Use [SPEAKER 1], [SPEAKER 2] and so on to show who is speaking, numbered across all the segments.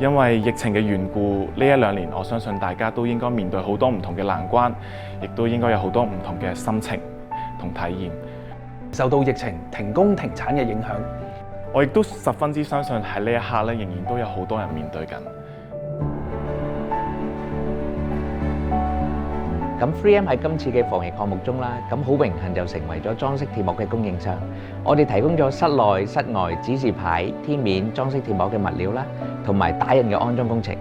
[SPEAKER 1] 因為疫情嘅緣故，呢1-2年我相信大家都應該面對好多唔同嘅難關，亦都應該有好多唔同嘅心情同體驗。
[SPEAKER 2] 受到疫情停工停產嘅影響，
[SPEAKER 1] 我亦都十分之相信喺呢一刻咧，仍然都有好多人面對緊。
[SPEAKER 3] 咁 3M 喺今次嘅防疫項目中啦，咁好榮幸就成為咗裝飾鐵膜嘅供應商。我哋提供咗室內、室外指示牌、天面裝飾鐵膜嘅物料啦，同埋打印嘅安裝工程。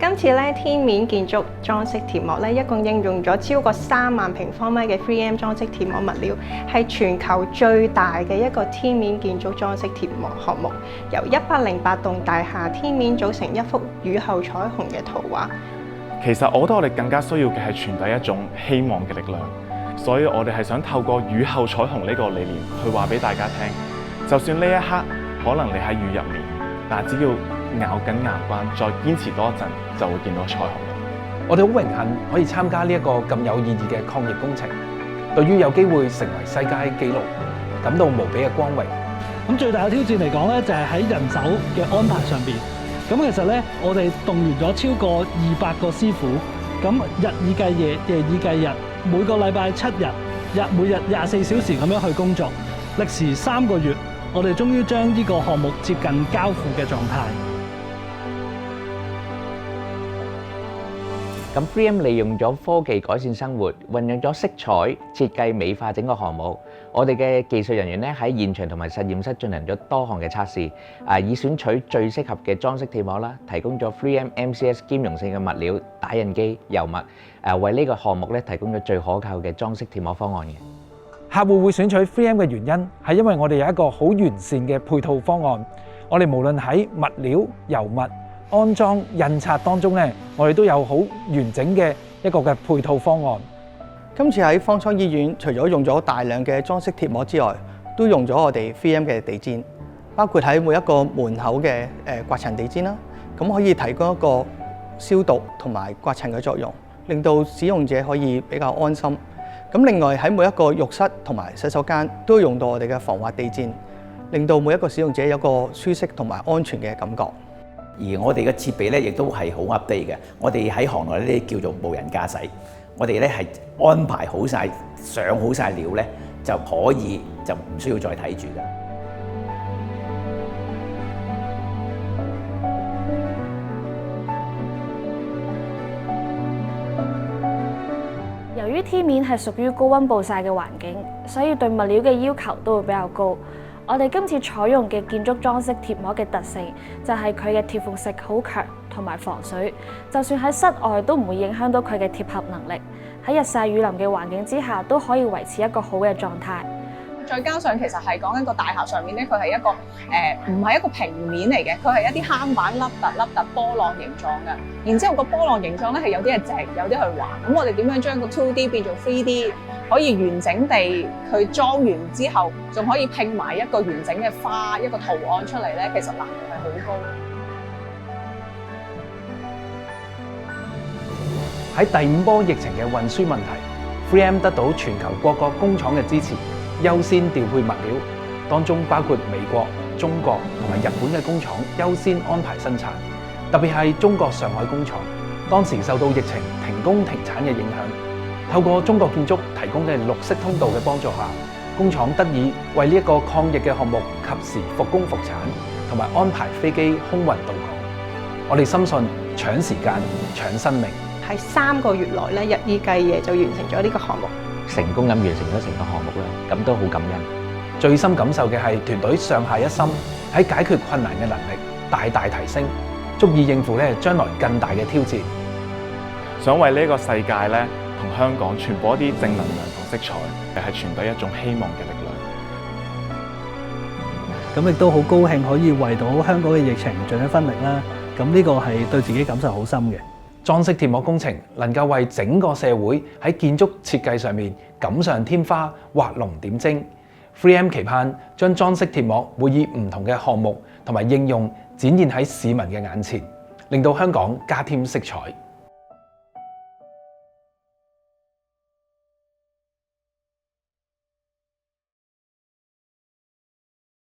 [SPEAKER 4] 今次咧天面建築裝飾鐵膜咧，一共應用咗超過3萬平方米嘅 3M 裝飾鐵膜物料，係全球最大嘅一個天面建築裝飾鐵膜項目，由108棟大廈天面組成一幅雨後彩虹嘅圖畫。
[SPEAKER 1] 其實我覺得我哋更加需要嘅係傳遞一種希望嘅力量，所以我哋係想透過雨後彩虹呢個理念去話俾大家聽，就算呢一刻可能你喺雨入面，但只要咬緊牙關，再堅持多一陣，就會見到彩虹。
[SPEAKER 2] 我哋好榮幸可以參加呢一個咁有意義嘅抗疫工程，對於有機會成為世界紀錄感到無比嘅光榮。
[SPEAKER 5] 咁最大嘅挑戰嚟講咧，就係喺人手嘅安排上邊。咁其實咧，我哋動員咗超過200個師傅，咁日以繼夜，夜以繼日，每個禮拜7日，每日24小時咁樣去工作，歷時3個月，我哋終於將呢個項目接近交付嘅狀態。
[SPEAKER 3] 咁 3M 利用咗科技改善生活，運用咗色彩設計美化整個項目。我哋嘅技術人員咧喺現場同埋實驗室進行咗多項嘅測試，以選取最適合嘅裝飾鐵膜啦，提供咗 3M MCS 兼容性嘅物料、打印機、油墨，為呢個項目咧提供咗最可靠嘅裝飾鐵膜方案嘅。
[SPEAKER 2] 客戶會選取 3M 嘅原因係因為我哋有一個好完善嘅配套方案。我哋無論喺物料、油墨、安裝、印刷當中咧，我哋都有好完整嘅一個嘅配套方案。
[SPEAKER 6] 今次喺方艙醫院，除咗用咗大量嘅裝飾鐵膜之外，都用咗我哋 3M 嘅地氈，包括喺每一個門口嘅刮塵地氈啦，咁可以提供一個消毒同埋刮塵嘅作用，令到使用者可以比較安心。咁另外喺每一個浴室同埋洗手間都用到我哋嘅防滑地氈，令到每一個使用者有個舒適同埋安全嘅感覺。
[SPEAKER 7] 而我哋嘅設備咧，亦都係好 update 嘅。我哋喺行內呢叫做無人駕駛，我哋咧係安排好晒、上好晒料咧，就可以就唔需要再睇住㗎。
[SPEAKER 8] 由於天面係屬於高溫暴曬嘅環境，所以對物料嘅要求都會比較高。我哋今次採用嘅建築裝飾鐵膜嘅特性，就係佢嘅貼服性好強同埋防水，就算喺室外都唔會影響到佢嘅貼合能力。喺日曬雨淋嘅環境之下，都可以維持一個好嘅狀態。
[SPEAKER 9] 再加上其實係講緊個大廈上面咧，佢係一個唔係一個平面嚟嘅，佢係一啲坑板凹凸波浪形狀嘅。然之後個波浪形狀咧係有啲係直，有啲係橫。咁我哋點樣將個 2D 變做 3D， 可以完整地佢裝完之後，仲可以拼埋一個完整嘅花一個圖案出嚟咧？其實難度係好高。
[SPEAKER 2] 喺第5波疫情嘅運輸問題 ，3M 得到全球各個工廠嘅支持，優先調配物料，當中包括美國、中國同埋日本嘅工廠優先安排生產。特別係中國上海工廠，當時受到疫情停工停產嘅影響，透過中國建築提供嘅綠色通道嘅幫助下，工廠得以為呢一個抗疫嘅項目及時復工復產，同埋安排飛機空運到港。我哋深信搶時間、搶生命。
[SPEAKER 4] 喺3個月內咧，日以繼夜就完成咗呢個項目，
[SPEAKER 3] 成功咁完成咗成個項目啦，咁都好感恩。
[SPEAKER 2] 最深感受嘅係團隊上下一心，喺解決困難嘅能力大大提升，足以應付咧將來更大嘅挑戰。
[SPEAKER 1] 想為呢個世界咧同香港傳播一啲正能量同色彩，係傳遞一種希望嘅力量。
[SPEAKER 5] 咁亦都好高興可以為到香港嘅疫情盡一分力啦。咁呢個係對自己感受好深嘅。
[SPEAKER 2] 裝飾鐵膜工程能夠為整個社會喺建築設計上面錦上添花、畫龍點睛。3M 期盼將裝飾鐵膜會以唔同嘅項目同埋應用展現喺市民嘅眼前，令到香港加添色彩。